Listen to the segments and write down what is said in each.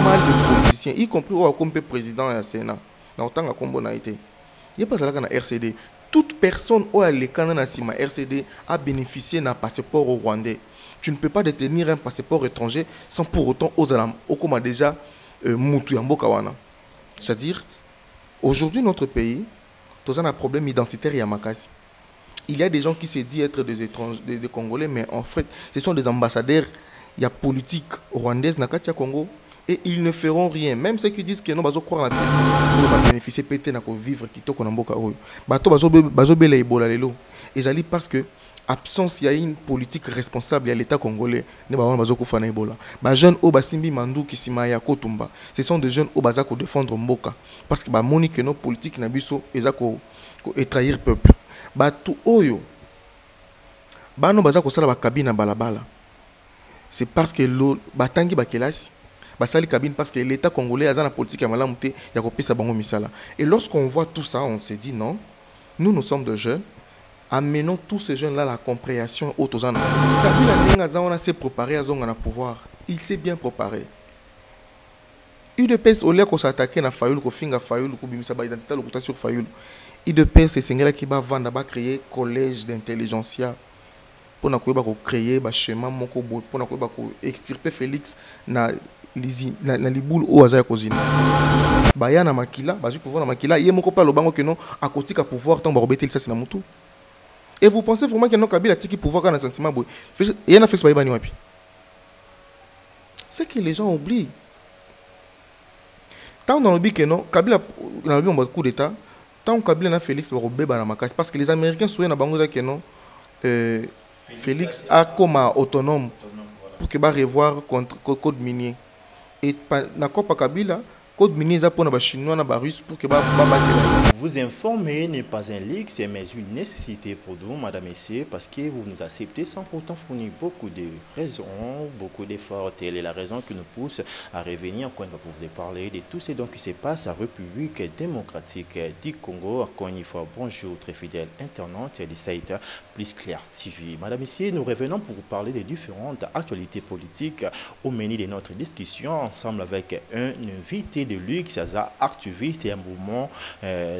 mal de politiciens, y compris comme président et Sénat. Dans autant que a été. Il n'y a pas ça dans la RCD. Toute personne qui a les canons RCD a bénéficié d'un passeport au Rwandais. Tu ne peux pas détenir un passeport étranger sans pour autant comme a déjà Moutou Yambokawana. C'est-à-dire, aujourd'hui, notre pays, nous avons un problème identitaire Yamakasi. Il y a des gens qui se disent être des étrangers, des Congolais, mais en fait, ce sont des ambassadeurs. Il y a politique rwandaise dans le Congo et ils ne feront rien. Même ceux qui disent que non, ils vont croire la vérité. Ils vont bénéficier peut-être de vivre qui toko namboka oyo. Bato bazo bela ebola lelo. Et j'allais parce que absence il y a une politique responsable à l'État congolais. Ne ba bazo ko fana ebola. Ba jeunes o basimbi mandu kisimaya kotumba. Ce sont des jeunes au baza ko défendre mboka parce que ba moni que nos politiques na biso ezako trahir peuple. Bato oyo bano baza ko sala ba cabine balabala. C'est parce que l'eau batangi bakelasi basali cabine parce que l'État congolais a la politique à malamute ya kopesa bango misala. Et lorsqu'on voit tout ça, on se dit non, nous sommes de jeunes, amenons tous ces jeunes là à la compréhension autozana. Kabila Nenga s'est préparé à zonga na pouvoir, il s'est bien préparé. UDPS au lieu qu'on s'attaquer na Fayoul ko finga Fayoul ko bimisa ba identité lokuta sur Fayoul. UDPS c'est sengela qui va vendre ba créer collège d'intelligentsia. Pour créer un chemin pour extirper Félix na liboule au hasard cosine. Baya na makila, bazu pouvoir na makila, yé moko pa lo bango que non à côté ka pouvoir tant ba robeter ça c'est na mutu. Et vous pensez vraiment que non Kabila tiki pouvoir quand un sentiment boy. Y en a fait ça bani wapi. C'est que les gens oublient. Tant dans le but que non Kabila na le coup d'état, tant Kabila na Félix ba robé ba na makasi parce que les Américains souhaitent na bango que non Félix a comme autonome pour que va revoir contre code minier et na Copa Kabila code minier za pour na ba chinois na ba russe pour que va vous informer n'est pas un luxe mais une nécessité pour nous madame et messieurs parce que vous nous acceptez sans pourtant fournir beaucoup de raisons, beaucoup d'efforts. Telle est la raison qui nous pousse à revenir quand on va vous parler de tout ce qui se passe à la République démocratique du Congo. Encore une fois, bonjour très fidèles internautes de Site Plus Clair TV. Madame et messieurs, nous revenons pour vous parler des différentes actualités politiques au menu de notre discussion ensemble avec un invité de luxe, activiste et un mouvement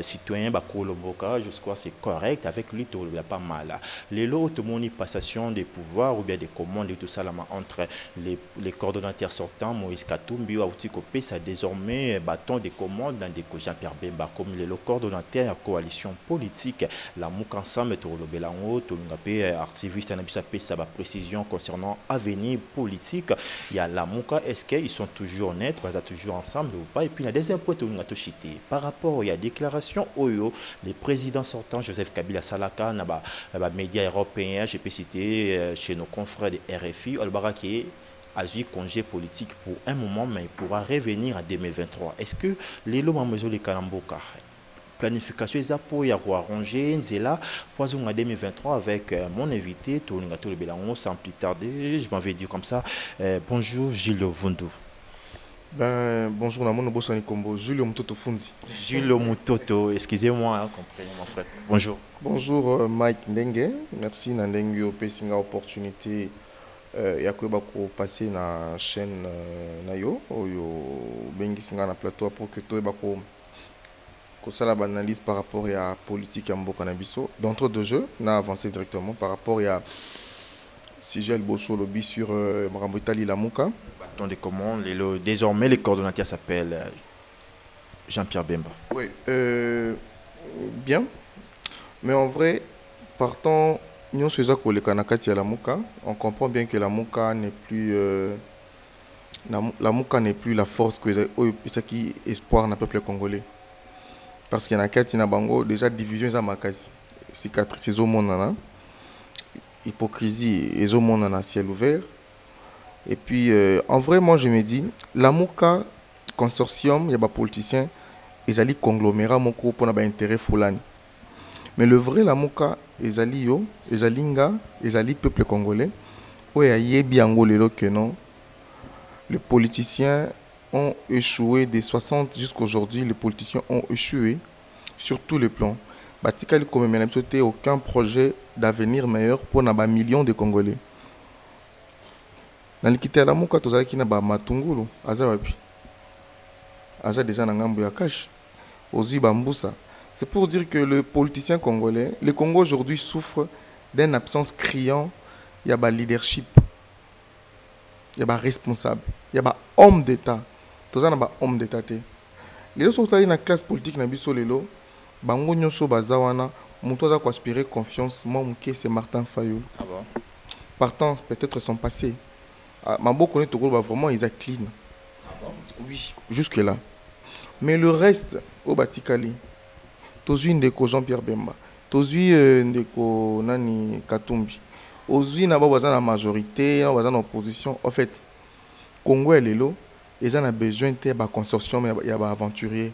citoyen Bakolomboka. Jusqu'à c'est correct avec lui, il y a pas mal. Les lots de passation des pouvoirs ou bien des commandes et tout ça là, entre les coordonnateurs sortants, Moïse Katumbi, Aoutikopé, ça désormais bâton des commandes dans des Jean-Pierre Bemba comme les coordonnateurs à coalition politique. La MOUK ensemble, Tolo Belango, Tolungapé, activiste, Anabisapé, ça va précision concernant avenir politique. Il y a la MOUK, est-ce qu'ils sont toujours honnêtes, ils sont toujours ensemble ou pas? Et puis, il y a des impôts par rapport à la déclaration Oyo, les présidents sortants, Joseph Kabila Salaka, les médias européens, j'ai pu citer chez nos confrères de RFI, Olbara qui a eu congé politique pour un moment, mais il pourra revenir en 2023. Est-ce que les lois en mesure de Kalamboka, planification des apports, il y a arrangé, Nzela, poison en 2023 avec mon invité, Tolingato Belango, sans plus tarder, je m'en vais dire comme ça. Bonjour Gilles Vundu. Ben, bonjour, Namon Bosani Kombo, Julio Mutoto Fundi. Julio Mutoto, excusez-moi, hein, comprenez mon frère. Bonjour. Bonjour Mike Ndenge, merci Nandenge au Pessinga opportunité yakoba ko passer na chaîne nayo oyo bengi singa na plateau pour que toi bako ko sala analyse par rapport à politique ya mboka na biso. D'entre deux jeux, na avancé directement par rapport à sujet Bosso lobby sur Marambo Itali Lamuka. De comment désormais les coordonnateurs s'appellent Jean-Pierre Bemba. Oui, bien. Mais en vrai, partant, nous faisons que le Kanakati à la Mouka, on comprend bien que la Mouka n'est plus la Mouka n'est plus la force que ça qui espoir dans le peuple congolais. Parce qu'il y a Kati na Bango déjà division za makasi. Cicatrices au monde hypocrisie et au monde à ciel ouvert. Et puis, en vrai, moi, je me dis, la Mouka consortium, il y a des politiciens, ils allaient conglomérat mon pour avoir intérêt foulani. Mais le vrai la Mouka, ils allaient peuple congolais, où il y a bien que non, les politiciens ont échoué des 60 jusqu'à aujourd'hui, les politiciens ont échoué sur tous les plans. Batikali comme même aucun projet d'avenir meilleur pour un million de Congolais. Dans le Kitala Mouka, tu as dit qu'il y a Matungulu, Azawapi. aja déjà na ngambo ya cash ozui bambousa. C'est pour dire que le politicien congolais, le Congo aujourd'hui souffre d'une absence criante. Il y a un leadership, il y a un responsable, il y a un homme d'État. Tout ça, il y a un homme d'État. Les autres sont dans la classe politique, bango nyonso bazawana, muto za ko aspirer confiance, moi c'est Martin Fayulu. Ah bon? Partant peut-être son passé. Mabo connaît Togo vraiment ils clean. Ah bon? Oui, jusque là. Mais le reste au Batikali. Tozui ndeko Jean-Pierre Bemba, tozui ndeko nani Katumbi, ozui na baza na majorité, na baza na opposition. En fait, Congo et Lelo, ils ont besoin de ba consortium ya ba aventurier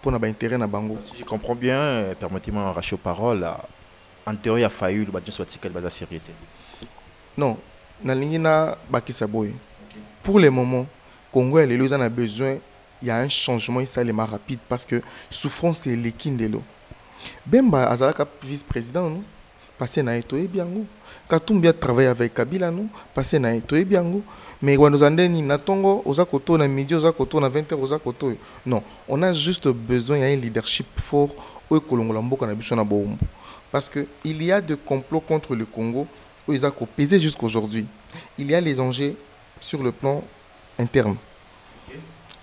pour na ba intérêt na bango. Si je comprends bien, permettez-moi d'arracher aux paroles. En théorie, il y a failli le bâtiment soit la sécurité. Non, na lingina bakisa boy. Pour le moment, Congo et Lelo, ils ont besoin. Il y a un changement ici rapide parce que souffrance c'est l'équine de l'eau. Bemba Azalaka vice-président nous passé na eto ebiango. Katumbi a travaillé avec Kabila nous passé na eto ebiango. Mais quand nous andeni na tongo ozakoto na midi ozakoto na 20h ozakoto. Non, on a juste besoin d'un leadership fort au Kolongola mboka na biso na bombo. Parce que il y a des complots contre le Congo où ils ont pesé jusqu'aujourd'hui. Il y a les enjeux sur le plan interne.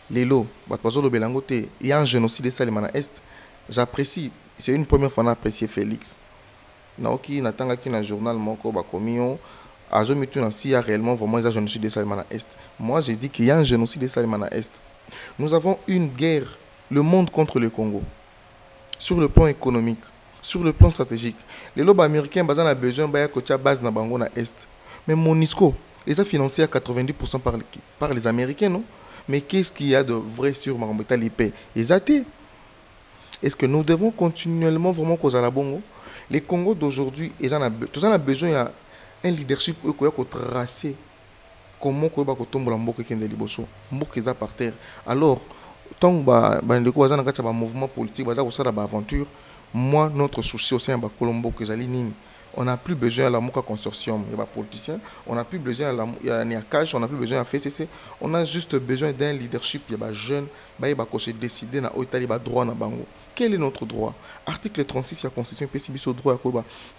Lelo, il y a un génocide de Salimana Est. J'apprécie, c'est une première fois d'apprécier Félix. Naoki natanga ki na journal moko ba komion azo mituna si il y a réellement vraiment un génocide de Salimana Est. Moi j'ai dit qu'il y a un génocide de Salimana Est. Nous avons une guerre, le monde contre le Congo. Sur le plan économique, sur le plan stratégique. Les lobes américains bazan a besoin ba ya base na bango na Est. Mais Monisco, les a financés à 90% par les Américains, non? Mais qu'est-ce qu'il y a de vrai sur Marambota Lipé? Les athées. Est-ce que nous devons continuellement vraiment causer la bongo? Les Congos d'aujourd'hui, ils en ont besoin d'un leadership qui est tracé. Comment qu'on va tomber dans le de liboso, mboka est par terre. Alors, tant que un mouvement politique, une aventure, moi notre souci aussi un Colombo que j'allais nini. On n'a plus besoin de la Mouka Consortium, il y a des politiciens. On n'a plus besoin de la NIACAJ, on n'a plus besoin de la FCC. On a juste besoin d'un leadership, il y a des jeunes, il y a des décider dans droit na bango. Quel est notre droit? Article 36 de la Constitution, il droit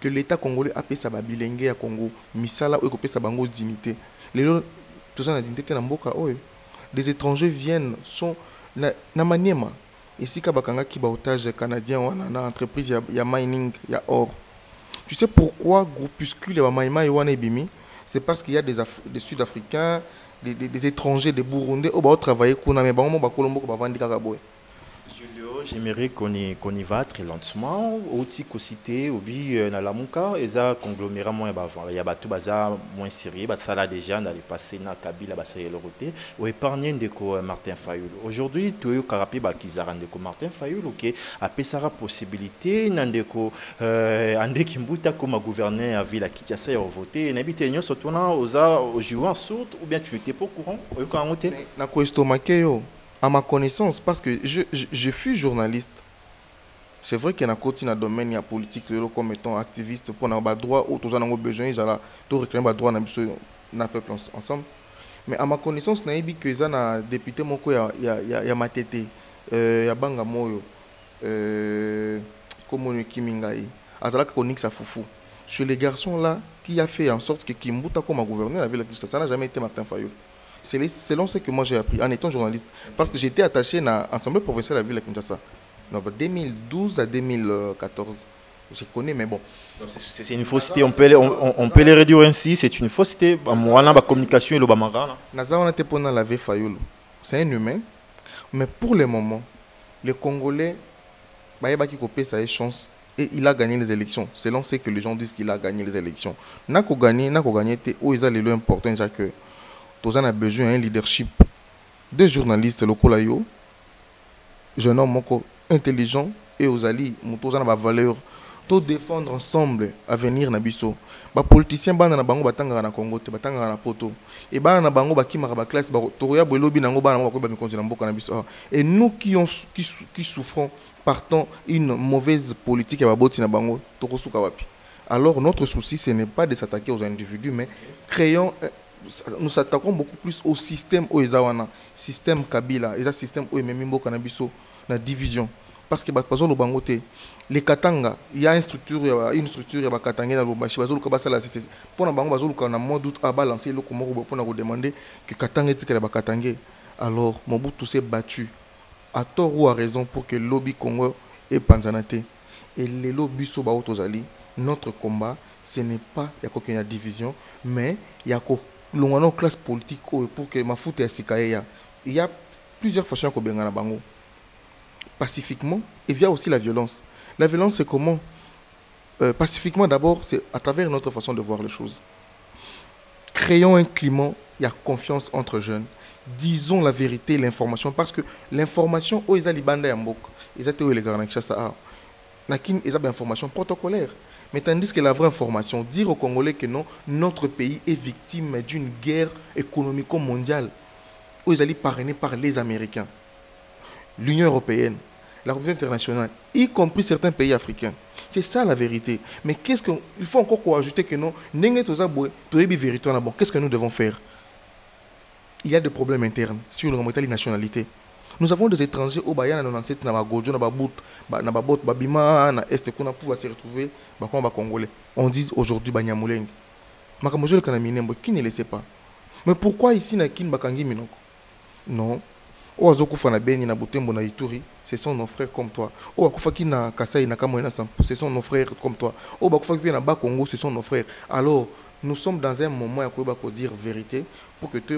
que l'État congolais a payé sa bilingue à Congo, misala ou sa bango dignité. Les gens, tout ça, la dignité dans Mboka, des étrangers viennent, sont na maniema. Ici, kabakanga qui ba otage canadien, on a une entreprise, il y a mining, il y a or. Tu sais pourquoi groupuscule c'est parce qu'il y a des Sud-Africains, des étrangers, des Burundais qui travaillent Julio, j'aimerais qu'on y va très lentement. Aussi, cité, dans la Mouka, il y a un conglomérat moins bavant. Il y a tout moins sérieux. Ça là déjà dans le passé, dans Kabila, c'est le côté. Ou épargner de Martin Fayulu. Aujourd'hui, tu es carapé Bakizara de Martin Fayulu, ok. Après ça, la possibilité, Nandeko, Andé Kimbuta comme gouverneur à Ville Kinshasa a voté. N'habite n'y surtout aux joueurs sourds ou bien tu étais pas au courant. Na questo makeo. À ma connaissance, parce que je fus journaliste, c'est vrai qu'il y a un domaine de politique comme étant activiste pour avoir droit ou tous en besoin, ils ont tout réclamer droit dans le peuple ensemble. Mais à ma connaissance, il y a un député moko il y a Matete, il y a Banga Moyo, comme Kimingai, Azalaka Konix à Foufou. Sur les garçons là qui a fait en sorte que Kimbuta comme gouverneur la ville de Kinshasa, ça n'a jamais été Martin Fayulu. C'est selon ce que moi j'ai appris en étant journaliste. Parce que j'étais attaché à l'Assemblée provinciale de la ville de Kinshasa. Donc de 2012 à 2014. Je connais, mais bon. C'est une fausseté, on peut les réduire ainsi. C'est une fausseté. La communication et le bamara. Naza était pour la vie Fayulu. C'est un humain. Mais pour le moment, les Congolais, qui copie sa chance. Et il a gagné les élections. Selon ce que les gens disent qu'il a gagné les élections. N'a qu'au gagné, où ils ont les lois importants, que tous on a besoin d'un leadership des journalistes locaux là yo jeune homme intelligent et aux alliés tous on a valeur tout défendre ensemble avenir na biso ba politiciens bana na bango batanga na Congo te batanga na poto et bana na bango bakimaka ba classe ba toya belobi nango bana ko ba mikonzi na mboka na biso et nous qui souffrons partant une mauvaise politique ya baboti na bango tokosuka wapi. Alors notre souci ce n'est pas de s'attaquer aux individus mais créons nous s'attaquons beaucoup plus au système Oezawana, système Kabila, et le système Oememimbo Kanabiso, la division. Parce que le Bangote, les Katanga, il y a une structure, il y a Katanga dans le Bashi, pour la Bango, on a moins d'août à balancer le Komoro pour nous demander que Katanga est le Katanga. Alors, Mobutu s'est battu à tort ou à raison pour que le lobby Congo ait Panzanate. Et les lobbies sont Baotozali. Notre combat, ce n'est pas il y a division, mais il y a une classe politique pour que ma foute est Sikaeya. Il y a plusieurs façons de faire bango. Pacifiquement, et via aussi la violence. La violence, c'est comment pacifiquement, d'abord, c'est à travers notre façon de voir les choses. Créons un climat, il y a confiance entre jeunes. Disons la vérité, l'information, parce que l'information, ils ont les bandes à Mbok, ils ont les garants qui ça. Ils ont des informations protocolaires. Mais tandis que la vraie information, dire aux Congolais que non, notre pays est victime d'une guerre économico-mondiale, où ils allaient parrainés par les Américains, l'Union européenne, la communauté internationale, y compris certains pays africains. C'est ça la vérité. Mais qu'est-ce que il faut encore ajouter que non, qu'est-ce que nous devons faire? Il y a des problèmes internes sur la nationalité. Nous avons des étrangers au Bayana, dans cette Nabagojo, Nababot, Babima, na Est, qu'on a pouvoir se retrouver, Congolais. On dit aujourd'hui Banyamuleng. Makamojo le Kanaminembo, qui ne le sait pas. Mais pourquoi ici, na Kin Bakangi Minoko? Non. O Azokufa na Beni, na Butembo, na Ituri, ce sont nos frères comme toi. O Akufaki na Kasai, na Kamoena Sampo, ce sont nos frères comme toi. O Bakufaki na Bakongo, ce sont nos frères. Alors, nous sommes dans un moment où il faut dire vérité pour que tu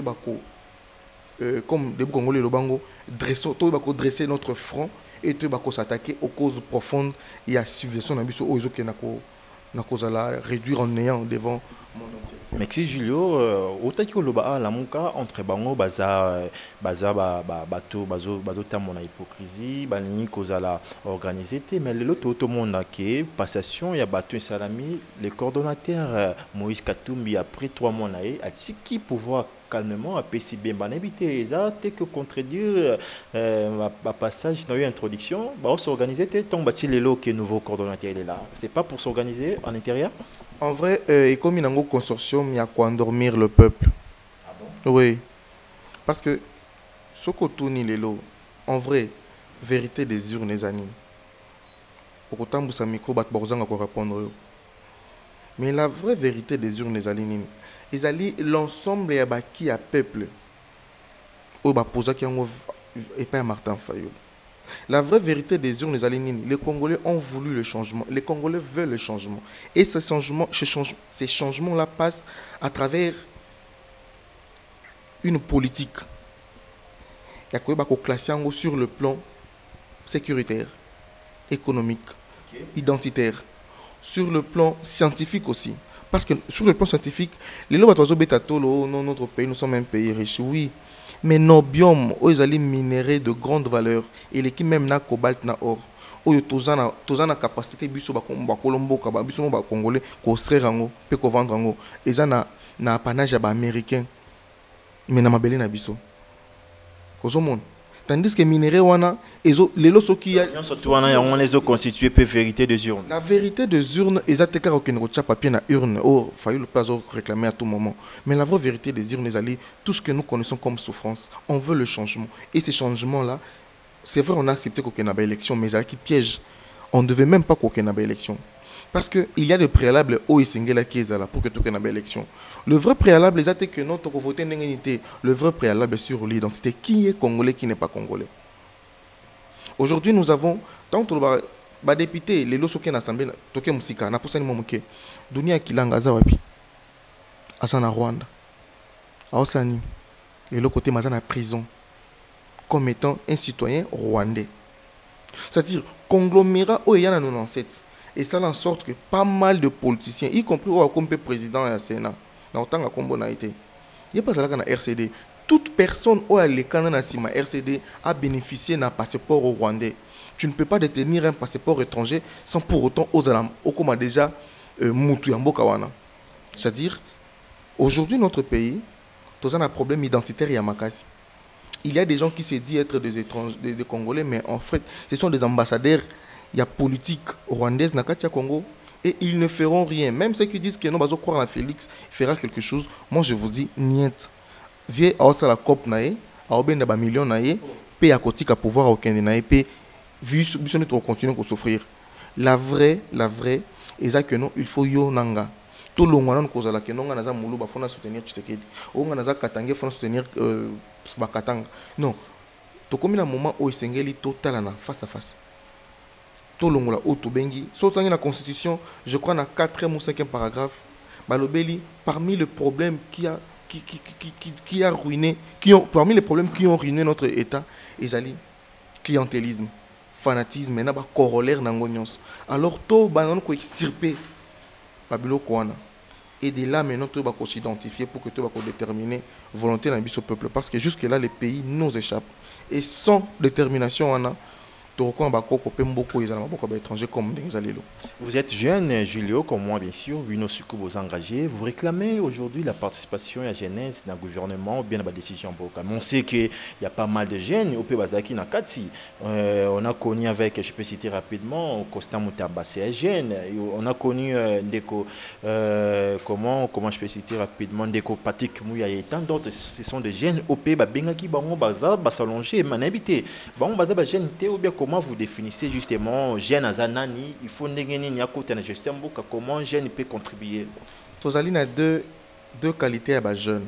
comme des Congolais le Bango, dresser notre front et tu vas s'attaquer aux causes profondes et à la civilisation aux qui na cause la réduire en néant devant mon entier. Merci Julio. Autant que le bas la muka entre bango baza bazo tamona hypocrisie balini cause la organisé mais l'autre tout le monde a que passation ya bato salami le coordonnateur Moïse Katumbi après 3 mois naé a qui pouvoir calmement à PCB éviter ça que contredire passage dans une introduction on s'organiser tombe les lots que nouveau coordonnateur est là c'est pas pour s'organiser en intérieur. En vrai, comme il y a un consortium, il y a quoi endormir le peuple. Ah bon? Oui. Parce que ce que tout ni les lots, en vrai, vérité des urnes les animes. Au temps où ça micro bat borzang à répondre. Mais la vraie vérité des urnes les animes, ils allaient l'ensemble et qui a peuple. Au bas posa qui ont et pas Martin Fayol. La vraie vérité des urnes, les Congolais ont voulu le changement. Les Congolais veulent le changement. Et ces changements-là passent à travers une politique. Il y a quoi classer sur le plan sécuritaire, économique, identitaire, sur le plan scientifique aussi. Parce que sur le plan scientifique, les lois non, notre pays, nous sommes un pays riche, oui. Mais nos biomes, ils allaient minérer de grande valeur et les qui même na cobalt na or. Oyo tozana capacité biso ba Colombo ka biso ba congolais ko extraire rango pe ko vendre rango. Eza na apanage ba américain. Mais na mabele na biso. Kozo monde. Tandis que minerai wana ezo lelo soki ya surtout wana on les a constitué peu vérité des urnes. La vérité des urnes ezate ka aucun rocha papier na urne oh failli le pas réclamer à tout moment. Mais la vraie vérité des urnes ezali tout ce que nous connaissons comme souffrance, on veut le changement et ces changements là, c'est vrai on a accepté qu'aucun n'a pas élection mais ça qui piège. On ne devait même pas qu'aucun n'a pas élection. Parce qu'il y a des préalables au Isengela qui est là pour que tout ait une élection. Le vrai préalable, c'est que non, tu as voté le vrai préalable sur l'identité. Qui est congolais, qui n'est pas congolais. Aujourd'hui, nous avons, tant que les députés, les lois qui sont l'Assemblée, Toké Moussika, na poussé Momoké, Dunia Kilanga Zawapi, Asana Rwanda, Aosani, et l'autre côté, Mazana prison, comme étant un citoyen rwandais. C'est-à-dire, conglomérat au Yana 97. Et ça en sorte que pas mal de politiciens, y compris le président et le Sénat, dans le temps où on a été, il n'y a pas ça dans la RCD. Toute personne qui a les canons RCD a bénéficié d'un passeport au Rwandais. Tu ne peux pas détenir un passeport étranger sans pour autant comme déjà Moutou Yambokawana. C'est-à-dire, aujourd'hui, notre pays, nous avons un problème identitaire à Makasi. Il y a des gens qui se disent être des étrangers, des Congolais, mais en fait, ce sont des ambassadeurs. Il y a politique rwandaise na Katia Congo, Et ils ne feront rien. Même ceux qui disent que non, bazo croire en Félix, il fera quelque chose. Moi, je vous dis, niet. Viens à la COP nae, à ben ba million nae, paye à côté à pouvoir aucun nae, paye vu on continue à souffrir. La vraie, est que non, il faut yo nanga. Tout le monde cause la que non, on a za mulu ba fona soutenir Tshisekedi. On a za Katanga fona soutenir Bakatanga. Non. To comme un moment où Sengeli total face à face. Tout le monde là bengi. Sautant la constitution, je crois dans 4e ou 5e paragraphe, balobeli parmi les problèmes qui a ruiné, parmi les problèmes qui ont ruiné notre État, ils clientélisme, fanatisme, et n'aba corollaire n'angonios. Alors tout banon ko extirper babilo koana. Et de là maintenant tout va s'identifier pour que tout va déterminer volonté d'un bis au peuple parce que jusque là les pays nous échappent et sans détermination on a. Vous êtes jeune, Julio, comme moi, bien sûr. Oui, nous vous engagés. Vous réclamez aujourd'hui la participation à la jeunesse dans le gouvernement ou bien dans la décision. On sait qu'il y a pas mal de jeunes au Pébazaki, dans Katsi. On a connu avec, je peux citer rapidement, Costa Moutaba, c'est un jeune. On a connu comment je peux citer rapidement, Ndeko Patik Mouya et tant d'autres. Ce sont des jeunes au Pays Bengaki, Bango Baza, Bassalongé, Manabité. Bango Baza, jeune, ou bien comment vous définissez justement jeune Azanani, il faut n'engagner à côté de la gestion, comment jeune peut contribuer? Tozali na deux qualités à jeune.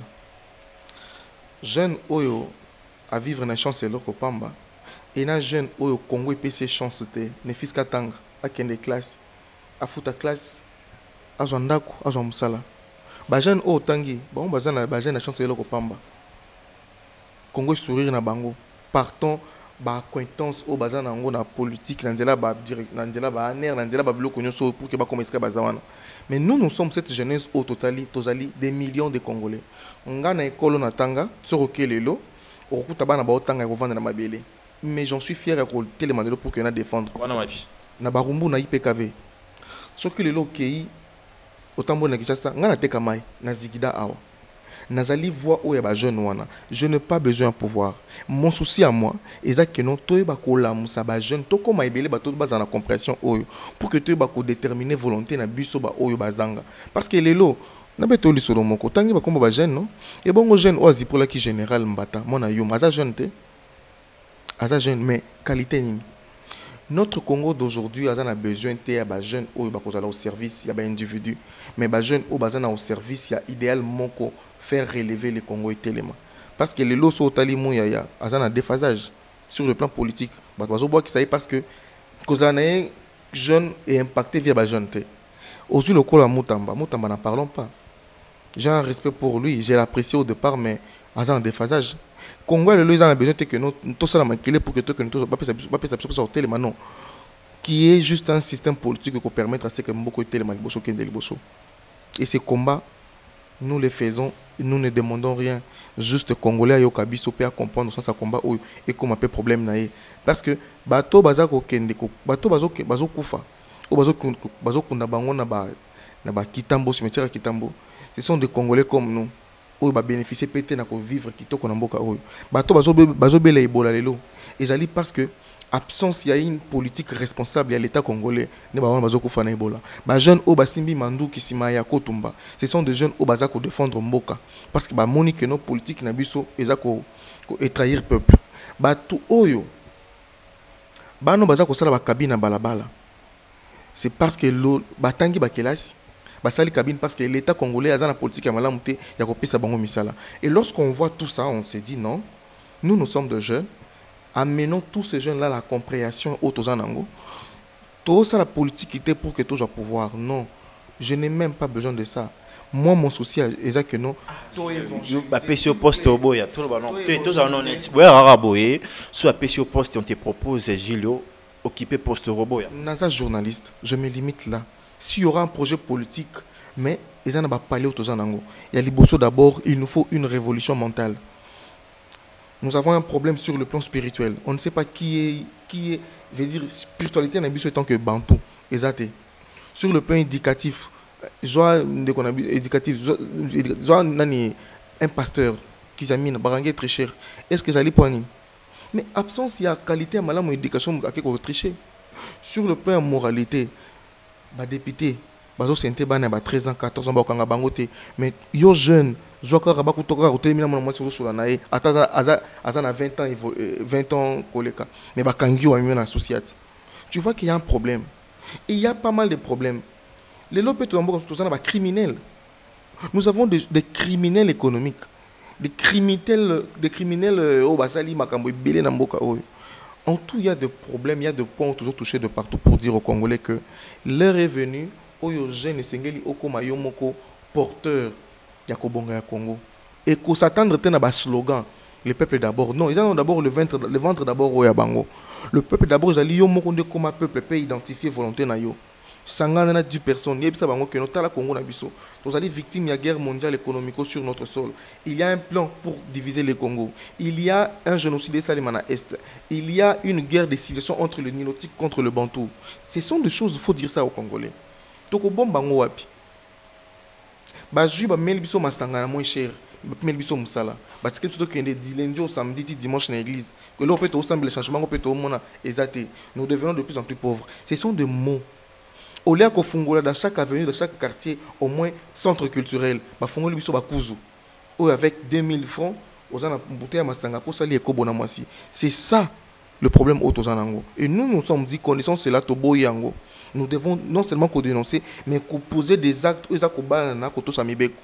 Jeune oyo à vivre na chance loko pamba et na jeune oyo Congo peut ses chances te ne fils katanga à kende classe à futa classe à zandako à musala. Ba jeune oyo tangi bon bazana ba jeune na chance loko pamba. Congo sourire na bango partons ba acquaintance au bazan nango na politique nanzela ba direct nanzela ba aner nanzela ba biloko nyoso pour que ba komeska bazawana. Mais nous sommes cette jeunesse au total tozali des millions de Congolais. Nga na ekolo na tanga sur okelelo okuta bana ba otanga ko vendre na mabele. Mais j'en suis fier ko télémandelo pour que na défendre. Na barumbu na IPKV. Sur que lelo kei otambo na Kinshasa nga na teka mai na zigida awa. Nazali voix où yaba jeune wana. Je n'ai pas besoin de pouvoir. Mon souci à moi, c'est que non toi ba ko la musa ba jeune to ko maibele ba to ba na compréhension oyo pour que toi ba ko déterminer volonté na biso ba oyo bazanga. Parce que lelo na beto li solo moko tangi ba komba ba jeune non. Et bongo jeune oazi pour la qui général mbata. Mona yo maza jeune te. Aza jeune mais qualité nini. Notre Congo d'aujourd'hui a besoin de jeunes au service, il y a des individus. Mais les jeunes au service, il y a idéalement faire relever le Congo et tellement. Parce que les lots sont il y a un déphasage sur le plan politique. Parce que les jeunes et impacté via les jeunes. Aujourd'hui, le Kola Moutamba, n'en parlons pas. J'ai un respect pour lui, j'ai l'apprécié au départ, mais il y a un déphasage. Congo a besoin que nous tous pour que nous pas sortir non qui est juste un système politique qui permet à ce que beaucoup de téléman et ces combats nous les faisons, nous ne demandons rien, juste Congolais yo kabiso peut comprendre sans sa combat et comme un peu problème naé parce que bato bazako kende ko bato bazo kufa o bazo kunda bango na ba kitambo cimetière kitambo, ce sont des Congolais comme nous oyo ba bénéficier pété na ko vivre kitoko na mboka oyo bato bazo bela ebola lelo ezali parce que absence il y a une politique responsable à l'état congolais ne ba bazo ko fa na ebola ba jeune o ba simbi mandu kisima ya kotumba ce sont des jeunes o baza ko défendre mboka parce que ba moni que nos politiques na biso ezako ko trahir peuple bato oyo bano baza ko sala ba cabine balabala c'est parce que lo batangi ba kelasi basali cabine parce que l'état congolais a la politique à malamouté ya ko pesa bango misala et lorsqu'on voit tout ça on se dit non nous sommes de jeunes amenons tous ces jeunes là la compréhension autozanango tout ça la politique était pour que tout soit pouvoir non je n'ai même pas besoin de ça moi mon souci est que non je m'appelle au poste au boya tout le ballon tous en honnête ouais araboé soit appelé au poste on te propose Gilio occuper poste roboya nasa journaliste je me limite là. S'il y aura un projet politique, mais ils n'ont pas parlé autour de il y a Liboso d'abord, il nous faut une révolution mentale. Nous avons un problème sur le plan spirituel. On ne sait pas qui est, veut dire, spiritualité n'a pas tant que Bantou, exact. Sur le plan éducatif, un pasteur qui s'amène barangé très cher. Est-ce que ça allait pour nous? Mais absence, il y a qualité à malam éducation à quelque tricher. Sur le plan moralité. ba député bazo sente bana ba 13 ans 14 ans ba kanga bango te mais yo jeune zoka ba kutoka hotelemi na mwana mwasi solo na ye ata aza na 20 ans 20 ans koleka mais ba kangi wa mieux na associate. Tu vois qu'il y a un problème. Et il y a pas mal de problèmes. Les lopes tout en bas criminels. Nous avons des criminels économiques, des criminels au basali makambo belé na mboka oyo. En tout, il y a des problèmes, il y a des points toujours touchés de partout pour dire aux Congolais que l'heure est venue, oyo jeune sengeli okoma yo moko porteur ya kobonga ya Congo. Et qu'on s'attendre à un slogan, le peuple d'abord. Non, ils ont d'abord le ventre d'abord au Yabango. Le peuple d'abord, ils allaient yo moko de comme peuple peut identifier volonté na yo. Sangana na 10 personnes, yebisa bango que notre la Congo na biso. Nous allons victimes de la guerre mondiale économique sur notre sol. Il y a un plan pour diviser le Congo. Il y a un génocide salimana est. Il y a une guerre de civilisation entre le Nilotique contre le Bantou. Ce sont des choses, il faut dire ça aux Congolais. Toko bom bango wapi. Bazui ba mel biso masangana moins cher. Mel biso musala. Parce que tout que du lundi au samedi dimanche dans l'église. Que là on peut ensemble les changements on peut au mona exacté. Nous devenons de plus en plus pauvres. Ce sont des mots. Au lieu qu'on fongola dans chaque avenue, dans chaque quartier, au moins centre culturel, bah fongola biso bakuzu. Ou avec 2000 francs, aux en bouteille à masanga pour salir kobo na mwasi. C'est ça le problème au tozanango. Et nous sommes dit connaissons cela tobo yango. Nous devons non seulement dénoncer, mais poser des actes aux akoba na koto samibeko.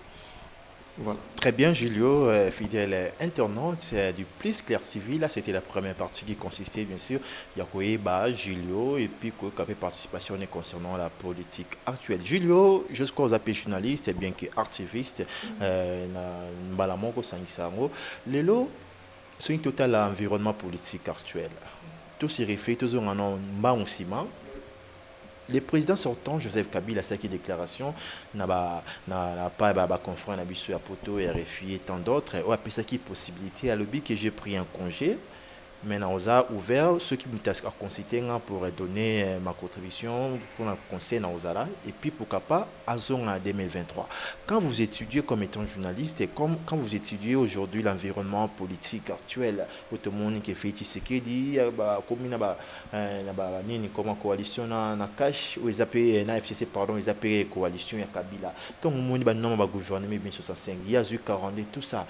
Voilà. Très bien, Julio, fidèle internaute du Plus Clair Civil. Là, c'était la première partie qui consistait, bien sûr, Yakoeba, Julio, et puis Kokape participation concernant la politique actuelle. Julio, jusqu'aux appels journalistes, et bien qu'artiviste, Mbalamoko Sangisango, Lelo, c'est un total environnement politique actuel. Tout s'y réfère, tout en un ciment. Le président sortant, Joseph Kabila, sa déclaration, n'a pas confront à Bissou à Poto et RFI et tant d'autres. On a appelé possibilité à l'objet que j'ai pris un congé. Maintenant, on a ouvert ceux qui m'ont consulté pour donner ma contribution pour un conseil dans Ozala et puis pourquoi pas à zone en 2023. Quand vous étudiez comme étant journaliste et quand vous étudiez aujourd'hui l'environnement politique actuel, tout le monde qui fait Tshisekedi, comme comment coalition na cash ou ils appellent na FCC pardon ils appellent coalition ya Kabila. Tout le monde ba gouvernement bien 65, il y a eu 42 tout ça.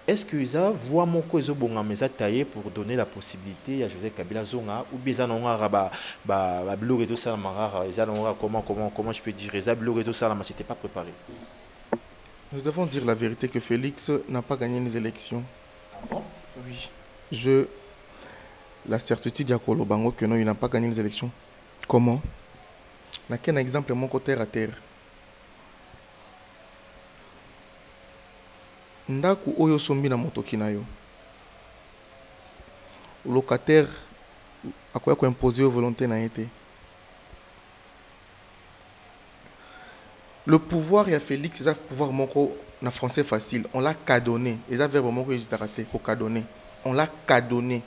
Est-ce que ça voit mon cause bon mesa taillé pour donner la possibilité à Joseph Kabila zonga ou bien ba blog et tout ça marara comment je peux dire ça blog et tout ça là c'était pas préparé. Nous devons dire la vérité que Félix n'a pas gagné les élections. Ah bon? Oui. La certitude à Kolobango que non il n'a pas gagné les élections. Comment? N'a qu'un exemple mon côté à terre. Ndaku oyo sombi na motoki na yo. Locataire akoya ko imposer volonté na été. Le pouvoir ya Félix, c'est un pouvoir moko na français facile, on l'a cadonné. Et ça verbe moko juste raté ko cadonné. On l'a cadonné.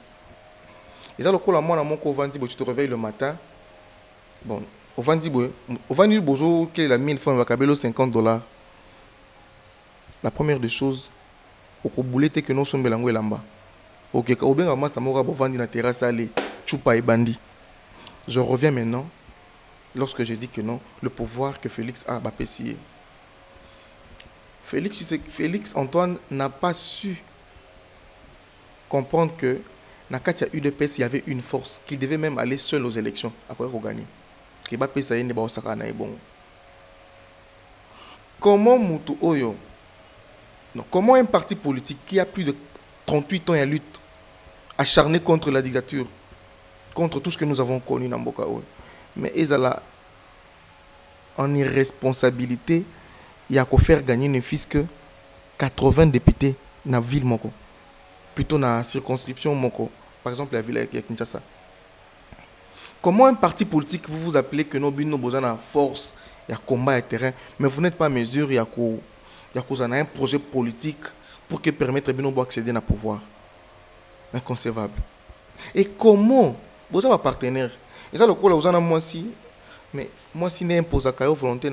Et ça le ko la moi na moko vandi bo tu te réveilles le matin. Bon, au vandi bozo que la 1000 francs va kabelo $50. La première des choses, au boulette que nous sommes belango et lamba. Ok, au bien avant ça m'aura bovandi na terrasse aller chupa et bandi. Je reviens maintenant lorsque je dis que non, le pouvoir que Félix a bapessé. Félix Antoine n'a pas su comprendre que dans Katia UDPS il y avait une force qu'il devait même aller seul aux élections à quoi gagner. Que bapessa yende ba osaka na ebongo. Comment mutu oyo? Non, comment un parti politique qui a plus de 38 ans et lutte acharné contre la dictature, contre tout ce que nous avons connu dans Mboka, mais ils ont en irresponsabilité, il y a qu'à faire gagner ne fût-ce que 80 députés dans la ville Moko, plutôt dans la circonscription Moko, par exemple la ville de Kinshasa. Comment un parti politique vous vous appelez que nos besoins besoin de force, il y a combat et terrain, mais vous n'êtes pas en mesure, il y a un projet politique pour que permettre de accéder au pouvoir. Inconcevable. Et comment vous avez un partenaire? Et ça, le coup, vous avez moi si, mais moi si n'est imposé à la volonté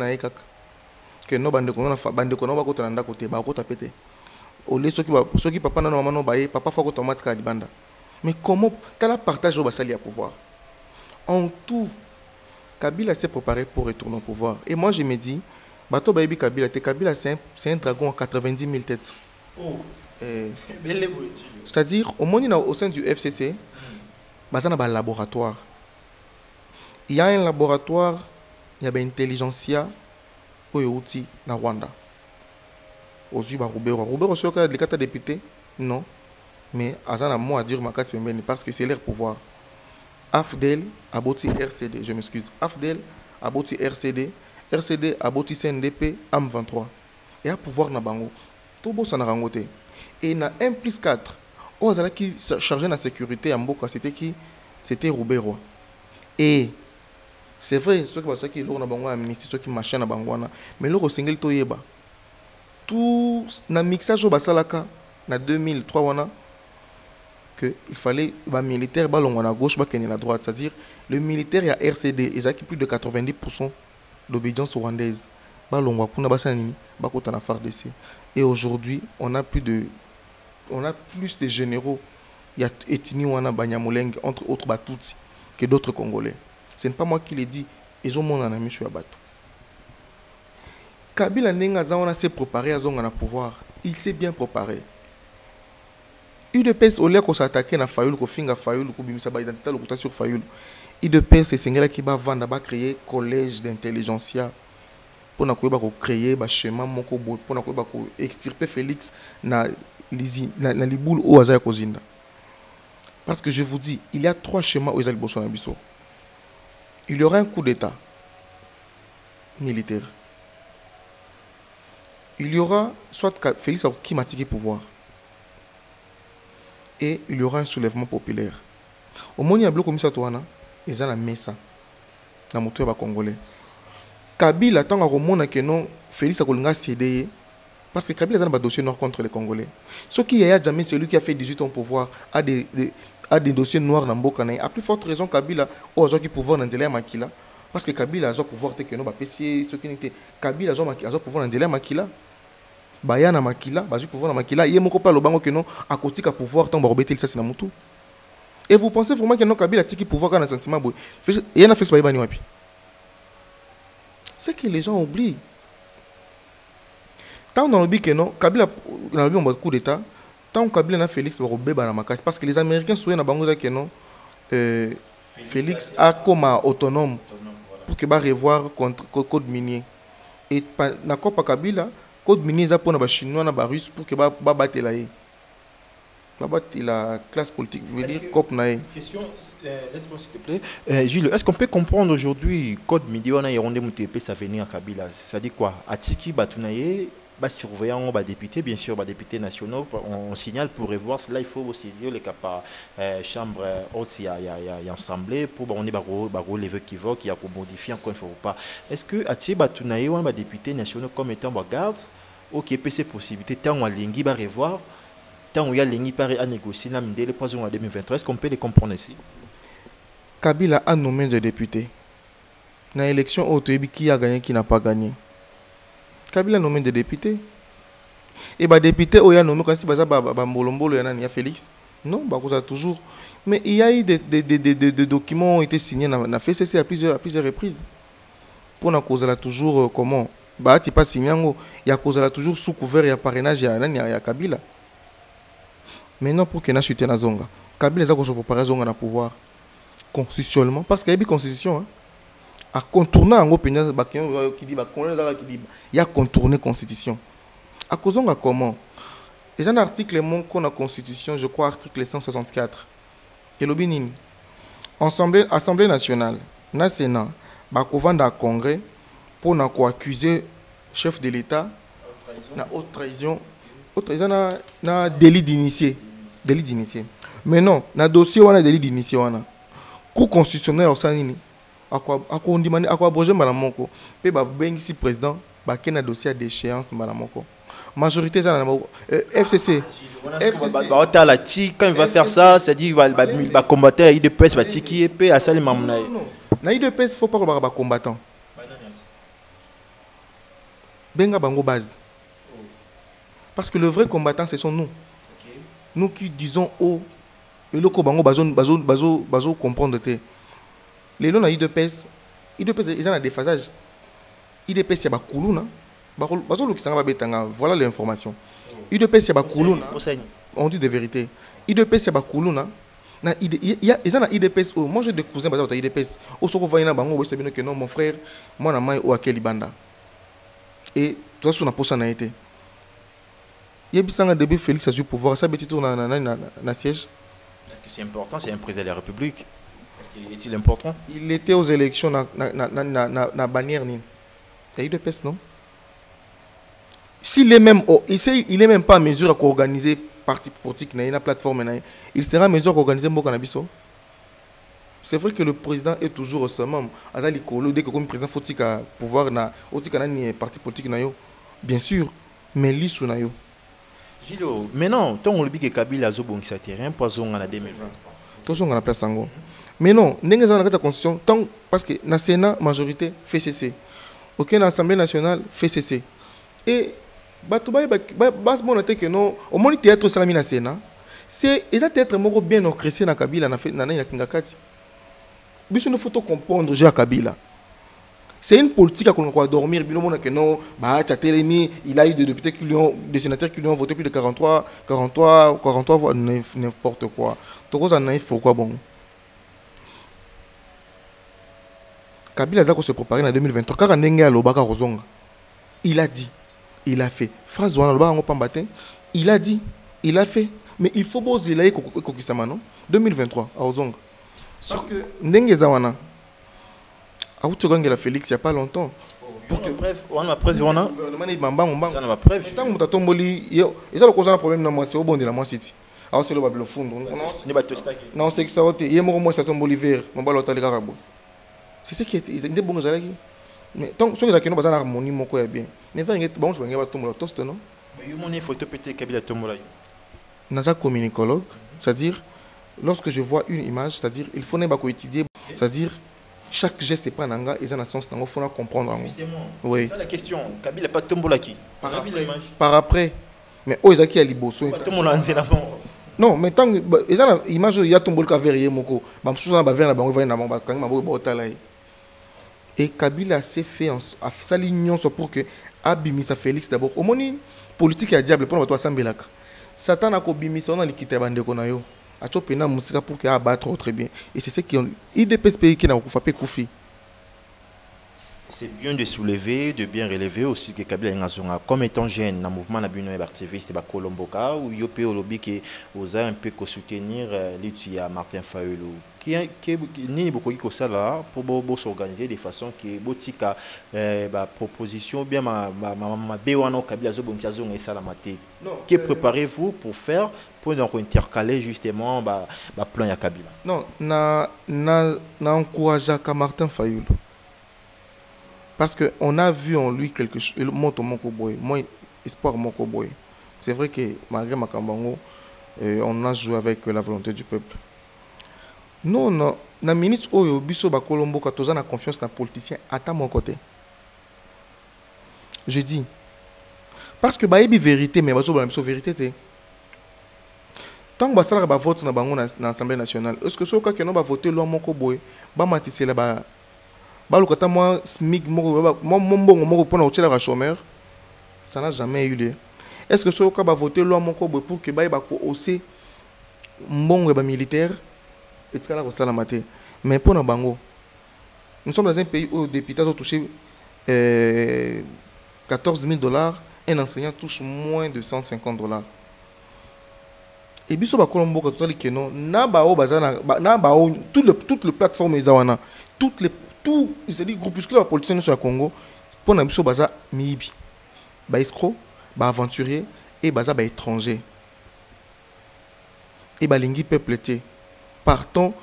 que nos bandes de kono côté nanda côté ba côté pété. Au lieu ceux qui papa na maman no baé papa faut automatique à banda. Mais comment tu la partage au basali à pouvoir? En tout Kabila s'est préparé pour retourner au pouvoir. Et moi, je me dis, Bato Baby Kabila, Kabila c'est un dragon à 90 000 têtes. Oh. C'est-à-dire, au sein du FCC, il y a un laboratoire. Il y a un laboratoire, il y a une intelligentsia pour les outils dans Rwanda. Aux Roubero. Roubero, c'est le cas de député? Non. Mais Azan a mot à dire parce que c'est leur pouvoir. AFDEL a bâti RCD, je m'excuse. AFDEL a bâti RCD. RCD a bâti CNDP AM23. Et a pouvoir na bango. Tout beau ça n'a rangoté. Et na 1 plus 4. Oh, Azala qui chargeait de la sécurité à Mboka, c'était qui? C'était Roubero. Et c'est vrai, ceux qui ont un ministre, ceux qui machin na bangwana. Mais le single to yeba. Tout na mixage au basalaka na 2003 wana que il fallait ba militaire ba longo na gauche ba kenya na droite, c'est-à-dire le militaire y a RCD ils acquis plus de 90% d'obédience rwandaise ba longo kuna ba sanini ba kota na FARDC. Et aujourd'hui on a plus de généraux, il y a ethnie wana banyamulenge entre autres batutsi que d'autres congolais. Ce n'est pas moi qui le dis, et au monde en a mis sur la bateau. Kabila Nengazawana s'est préparé à son pouvoir. Il s'est bien préparé. UDPS, au lieu qu'on s'attaque à Fayoul, qu'on finga Fayoul, qu'on bimisa ba identité, qu'on sur Fayoul. UDPS, c'est Sengela qui va vendre, va créer collège d'intelligentsia pour créer un chemin, pour extirper Félix na liboule au Azaya Kozinda. Parce que je vous dis, il y a 3 schémas aux Albosso Nabiso. Il y aura un coup d'État militaire. Il y aura soit Félix qui m'a tiré pouvoir. Et il y aura un soulèvement populaire. Au moment où il y a un bloc comme ça, il y a la mesa. Dans le moteur congolais. Kabila, tant que non, Félix a cédé. Parce que Kabila a un dossier noir contre les Congolais. Ce qui a jamais celui qui a fait 18 ans au pouvoir a des dossiers noirs dans Mbokana. A plus forte raison, Kabila a qui pouvoir dans le Makila. Parce que Kabila a pouvoir que non, ce qui n'était Kabila a pouvoir dans le Makila. Bayana Makila, Bazu pouvoir dans Makila. Il y a mon copain le bango que non, à côté de pouvoir, tant que ça c'est Namutu. Et vous pensez vraiment que non, Kabila a qui pouvoir quand un sentiment. Il y a un fait Baïbani Wapi. C'est que les gens oublient. Tant dans le but que non, Kabila dans le coup d'État, tant que Kabila n'a Félix parce que les Américains souhaitent que non, Félix a comme autonome pour que va revoir contre code minier. Et d'accord pas Kabila, code minier za pour na chinois na russe pour que va battre la classe politique, veut dire cop na. Question, laisse-moi s'il te plaît. Gilles, est-ce qu'on peut comprendre aujourd'hui code minier on a yondé mutepe ça venir à Kabila, ça dit quoi? Atiki batunaye surveillant les députés, bien sûr, les députés nationaux, on signale pour revoir cela, il faut saisir les capas chambre haute, il y a assemblée pour on est les vœux qui évoquent, il y a pour modifier encore une fois pas. Est-ce que Ati Batunaye ou les députés nationaux comme étant garde, ok, peut ces possibilités, tant on a l'ingui va revoir, tant on y a l'ingui à négocier, n'a mis les poisons en 2023, est-ce qu'on peut les comprendre ici? Kabila a nommé des députés. Dans l'élection auto, qui a gagné, qui n'a pas gagné. Kabila a nommé des députés. Et les députés, il y a nommé quand il y a Félix. Non, ça toujours. Mais il y a eu des documents qui ont été signés dans la FCC à plusieurs reprises. Pour la cause, toujours comment? Tu pas signé, il y a cause toujours sous couvert, il y a parrainage, il y a Kabila. Maintenant, pour qu'il y ait chute dans Zonga, Kabila a préparé Zonga dans le pouvoir constitutionnellement, parce qu'il y a une constitution. À contourner en opinion, il y a contourné la constitution. À cause de comment? Il y a un article qu'on a la constitution, je crois, article 164. Assemblée nationale, na Sénat, bakovanda à Congrès pour accuser chef de l'État na haute trahison. Haute trahison na délit d'initié. Mais non, na dossier on a délit d'initié on a. Cour constitutionnel au sanini. À quoi abroger malamoko pe ba bengisi président ba ken na dossier d'échéance malamoko. Majorité ça FCC quand il va faire ça, c'est dit il va combattre à IDPS va qui est à ça les mamna. Na IDPS faut pas ba combattant. Benga bango base. Parce que le vrai combattant ce sont nous. Nous qui disons oh et le bango bazo comprendre te. Les lois na IDPS IDPS ils ont un déphasage. IDPS c'est bakuluna. Voilà l'information. IDPS c'est bakuluna. On dit des vérités. IDPS c'est bakuluna. Ils ont un IDPS. Moi j'ai des cousins basés au IDPS. Au soko vaina bango c'est bien que non mon frère, moi na mai o akeli banda. Et toi sur na posa na été. Il y a bien un début Félix a eu pouvoir ça petit tour na siège. Est-ce que c'est important, c'est un président de la République? Est-il important? Il était aux élections na bannière ni. C'est IDPS non? S'il est même il est même pas en mesure à organiser parti politique na une plateforme na, il sera en mesure d'organiser mboka na biso. C'est vrai que le président est toujours au sommet. Azali kolo dès que comme président faut qu'il pouvoir na otika na ni parti politique na yo. Bien sûr, mais lisu na yo. Gilo, maintenant, tant on le dit que Kabila a zobongisa terrain pour zonga na 2023. Tout zonga na place sango. Mais non, n'est-ce pas la constitution tant parce que na Sénat majorité fait cesser. OK, na Assemblée nationale fait cesser. Et batuba bas bon que non au moins théâtre salami na Sénat. C'est exactement moko bien orchestré na Kabila na na kingakati. Biso ne faut pas comprendre j'ai Kabila. C'est une politique qu'on doit dormir. Que non, il a eu des députés des sénateurs qui lui ont voté plus de 43 voix, n'importe quoi. Tout ça naïf pourquoi bon. Kabila Zako se préparer en 2023. Car Lobaka Rozonga, il a dit, il a fait. Phrase il a dit, il a fait. Mais il faut bosser là Kokisama non 2023 à Rozonga. Parce que Ndenge Zawana. Ah, tu gagnes la Félix il n'y a pas longtemps. Pour que bref, on a preuve, on a. Ça n'a pas preuve. Tant que tu as tombé, il y a un problème dans moi, c'est au bon de la moi city. Alors c'est le bas le fond. Non, c'est que ça a été. Il y a un ça tombe l'hiver. Mon ballon est carabo. C'est ce qui est. Ils étaient bons à mais tant que ceux qui n'ont pas d'harmonie, mon quoi est bien. Mais va y bon, je vais tomber le toast non. Mais il y a une photo pété Kabila tombe là. Naza communicologue, c'est-à-dire lorsque je vois une image, c'est-à-dire il faut étudier, c'est-à-dire chaque geste est pas nanga, ils ont un sens, il faut comprendre. Justement, oui. C'est ça la question. Kabila pas tombe là qui. Par après. Mais oh, ils ont qui à liboso. Non, mais tant que ils ont l'image, il y a tombé le caverier moko. Bam souza ba vers na bango va na bango quand ma bo tala. Et Kabila s'est fait a sa l'union pour que abimisa Félix d'abord. Au moni politique à diable pour toi sambelaka. Satan a ko bimisa on a likité bande ko na yo. A chopena musika pour que abattre très bien. Et c'est ce qui ont IDPS pays qui n'a pas fait Koufi. C'est bien de soulever, de bien relever aussi que Kabila Ngazonga, comme étant jeune, dans le mouvement de activiste de Colomboka, où il y a lobby qui osa un peu soutenir l'étudiant Martin Fayulu, qui n'est beaucoup de ça là pour s'organiser de façon que botika proposition bien ma béwano Kabila Zobontiazong et Salamate. Que préparez-vous pour faire pour donc intercaler justement plan ya Kabila? Non, na encourage Martin Fayulu. Parce qu'on a vu en lui quelque chose. Il monte mon cowboy. Moi, espoir mon cowboy. C'est vrai que malgré Makambango, on a joué avec la volonté du peuple. Non, non. Dans la minute où Bisso Bakolombo, quand on a confiance dans les politiciens, à mon côté. Je dis. Parce que il y a vérité, mais il y a une vérité. Tant que ça va voter dans l'Assemblée nationale, est-ce que ce cas qui n'a pas voté l'homme mon cowboy, bah matissé là-bas. Balukata moi SMIC mon pour la chômeur, ça n'a jamais eu lieu. Est-ce que ce cas va voter loi mon pour que baï bako aussi bon militaire et ça la salamate. Mais pour na bango, nous sommes dans un pays où les députés ont touché 14 000 $, un enseignant touche moins de 150 $. Et biso ba Colombo quand on dit que non, na bao bazana na bao toutes les plateformes izawana, toutes les tout les groupuscules politiciens sur le Congo pour na biso baza miibi ba escroc ba aventurier et baza ba étranger et ba lingi peuple té partons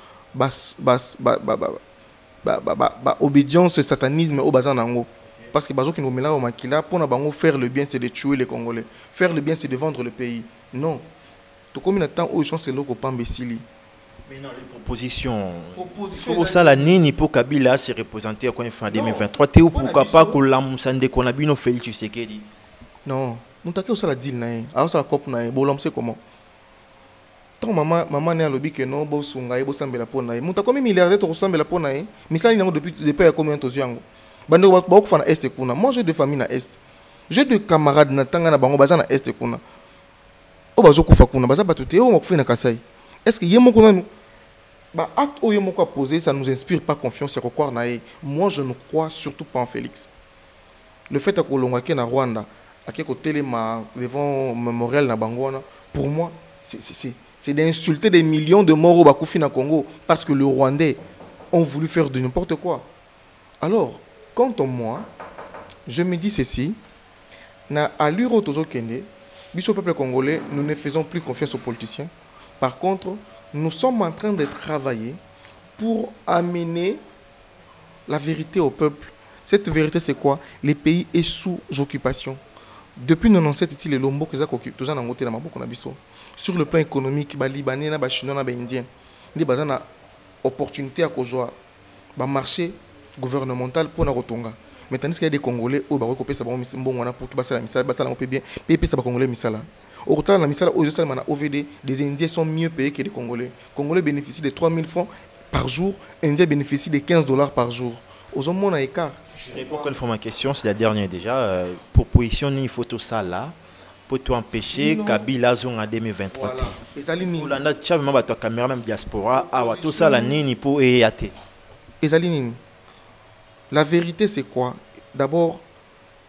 obédience satanisme au baza nango parce que bazo qui nous met là au makila pour na bango faire le bien c'est de tuer les Congolais, faire le bien c'est de vendre le pays. Non, tout comme il temps où ils sont c'est loko pambesili. Mais non, les propositions. Il faut ça la nini pour Kabila se représenter en fin 2023. T'es où pourquoi pas que la moussande qu'on a bien fait tu sais qu'est dit. Non, nous t'as que ça la deal naïe. Alors ça la cop naïe. Bon l'homme c'est comment. tant maman ne a lobby que non bo sunga bo sambela pona muta comme milliardaire to sambela pona misali nango depuis combien de temps bande ba ko fana est kuna moi j'ai de famille na est j'ai de camarades na tanga na bango baza na est kuna o bazo kufa kuna baza batute o makufina kasai est-ce que yemo kuna ba acte o yemo ko poser ça nous inspire pas confiance à croire na moi je ne crois surtout pas en Félix le fait que l'on na Rwanda à côté devant mémorial na bangona pour moi c'est d'insulter des millions de morts au Bakoufi na Congo parce que les Rwandais ont voulu faire de n'importe quoi. Alors, quant à moi, je me dis ceci, na allure tozo kende, biso peuple congolais, nous ne faisons plus confiance aux politiciens. Par contre, nous sommes en train de travailler pour amener la vérité au peuple. Cette vérité, c'est quoi? Les pays est sous occupation. Depuis 1997, les Lombo qui sont sur le plan économique, les Libanais, les Chinois, les Indiens, ils ont une opportunité à causer un marché gouvernemental pour Narotonga. Mais tandis qu'il y a des Congolais qui ont copié ça pour tout passer la misala, on peut bien payer ça Congolais misala. Au total, la misala aux OVD, des Indiens sont mieux payés que les Congolais. Les Congolais bénéficient de 3 000 francs par jour, les Indiens bénéficient de 15 $ par jour. Aux hommes, on a écart. Je réponds encore une fois à ma question, c'est la dernière déjà. Pour positionner une photo ça là, pour empêcher Kabila Zong en 2023. Voilà. Tu as même ta caméra, même diaspora, tout ça là, ni pour EAT. La vérité c'est quoi? D'abord,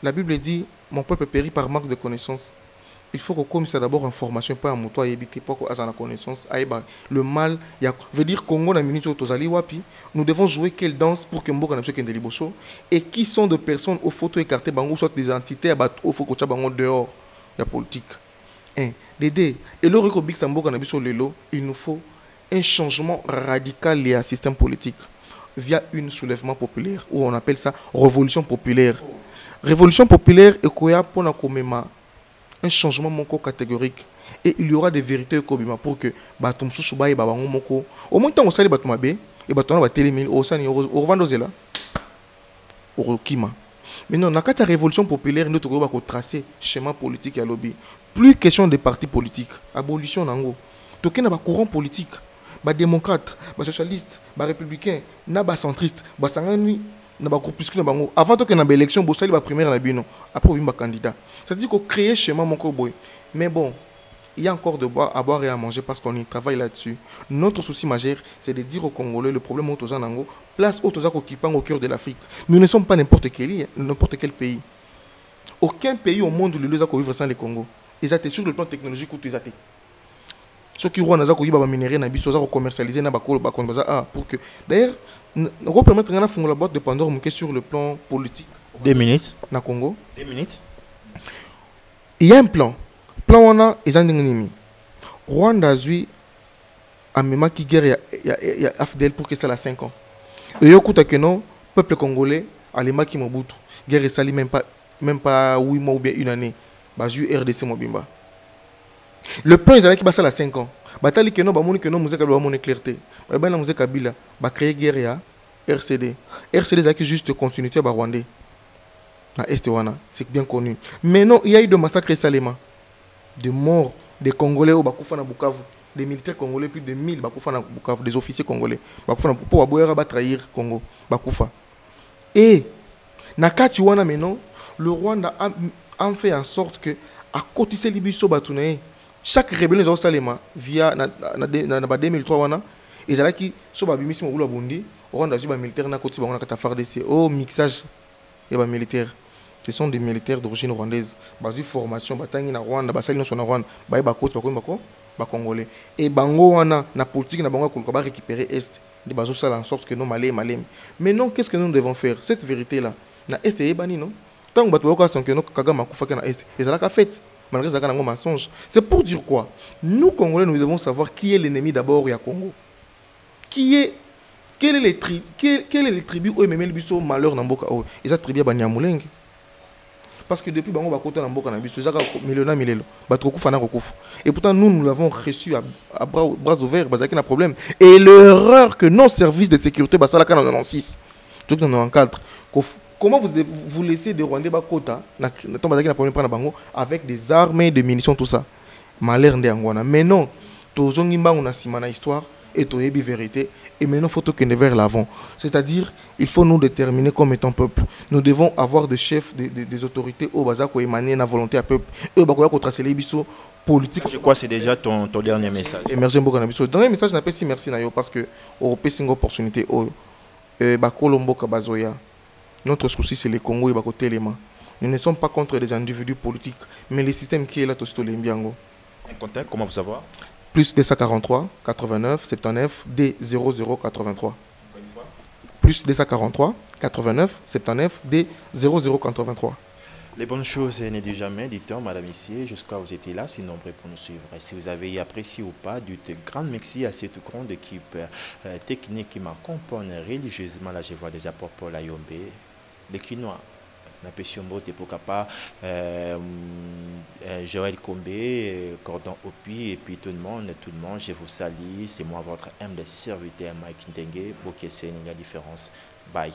la Bible dit mon peuple périt par manque de connaissance. Il faut qu'on commise d'abord information, pas un mot, éviter pas qu'on ait la connaissance. Le mal, veut dire Congo na minute tozali wapi. Nous devons jouer quelle danse pour que Mboka na monsieur Kendeli Bosso et qui sont de personnes au photo écartées bango soit des entités au faut qu'on bango dehors la politique. Dédé et le reko big Mboka na biso lelo, il nous faut un changement radical lié à système politique via une soulèvement populaire ou on appelle ça révolution populaire. Révolution populaire et quoi pour na komema un changement moko catégorique et il y aura des vérités kobima pour que batum sushuba et babango moko au moins tant on sali batuma be et batona ba télémil au sani au revandozela au kima mais non na kata révolution populaire nous to ba ko tracer schéma politique et lobby plus question de partis politiques abolition nango to kena ba courant politique ba démocrate ba socialiste ba républicain na ba centriste ba sangani na ba groupuscule bango avant que na ba élection bo sali ba première na bino après on ba candidat. C'est-à-dire qu'on crée schéma mon boy. Mais bon, il y a encore à boire et à manger parce qu'on y travaille là-dessus. Notre souci majeur, c'est de dire aux Congolais le problème au Tozanango, place au Tozako qui au cœur de l'Afrique. Nous ne sommes pas n'importe quel pays. Aucun pays au monde ne peut vivre sans le Congo. Ils étaient sur le plan technologique où ils étaient. Ceux qui ont des minéraux, ils ont commercialisé pour que. D'ailleurs, on va permettre de faire la boîte de Pandore sur le plan politique. 2 minutes. Na Congo. 2 minutes. Il y a un plan. Plan on a ils Rwanda zui a même qui guerre ya AFDL pour que ça la 5 ans. Et yo kuta que non peuple congolais alema qui Mobutu guerre sali même pas 8 mois ou bien une année. Ba ju RDC Mobimba. Le plan ils allaient qui ba ça la 5 ans. Batali que non ba moni que non musée kabila mon clarté. Ba na musée Kabila ba créer guerre ya RCD. RCD ça qui juste continuité ba Rwandais. C'est bien connu. Mais non, il y a eu de massacres Salema. De morts, des Congolais au Bakoufa na Bukavu. Des militaires congolais, plus de 1000 Bakoufa na Bukavu. Des officiers congolais. Bakoufa na pour Aboyera ba trahir Congo. Bakoufa. Et, Nakati wana maintenant, le Rwanda a fait en sorte que, à côté de Libiso Batounae, chaque rébellion de Salema, via 2003 wana, ils allaient qui, sur Babimisi Moula Bundi, Rwanda a militaire na côté de FARDC. Oh, mixage, il y a militaire. Ce sont des militaires d'origine rwandaise. Basé formation, batangi na Rwanda, basali na Rwanda, baye bakoti ba congolais. Et bango wana na politique na bango ko ba récupérer est, de bazo sala en sorte que non malé. Mais non, qu'est-ce que nous devons faire? Cette vérité là, na est et bani non. Tant bato ko son que no Kagame akufa na est. Et ça la fait malgré ça na mensonge. C'est pour dire quoi? Nous Congolais nous devons savoir qui est l'ennemi d'abord ya Congo. Quel est les tribus où même biso malheur na mboka o. Eza tribu ya Banyamulenge. Parce que depuis bango bakota na mboka na biso zaka milelo batko kufa na kokufa et pourtant nous l'avons reçu à bras ouverts bazaki na problème et l'erreur que nos services de sécurité basalaka en 96 tout en 94 comment vous laissez des Rwandais bakota na tomba bazaki na problème prendre bango avec des armes et des munitions tout ça malheur ndé angwana mais non tozongi mbangu na sima na histoire et toyebi vérité et maintenant faut que vers l'avant. C'est-à-dire il faut nous déterminer comme étant peuple. Nous devons avoir des chefs, des autorités au bazar qui émanent la volonté à peuple. Et au bakoya ko tracer les biso politique. Je crois que c'est déjà ton dernier message. Et merci beaucoup na biso. Le dernier message n'appelle si merci na yo parce que au une opportunité au bakolombo kabazoya. Notre souci c'est le Congo et bakoté les mains. Nous ne sommes pas contre les individus politiques, mais le système qui est là, tout ce lembiango. Un contact, comment vous savoir? Plus 243 89 79 D 0083. Encore une fois. Plus 243 89 79 D 0083. Les bonnes choses n'est dit jamais, dit-on, madame ici, jusqu'à vous étiez là, si nombreux pour nous suivre. Et si vous avez apprécié ou pas, dites grand merci à cette grande équipe technique qui m'accompagne religieusement. Là, je vois déjà Popo Layombe, les Quinois. Napesiombote pourquoi pas Joël Combé, Cordon Opi et puis tout le monde, je vous salue, c'est moi votre humble serviteur Mike Ndengue, Bokese, la différence. Bye.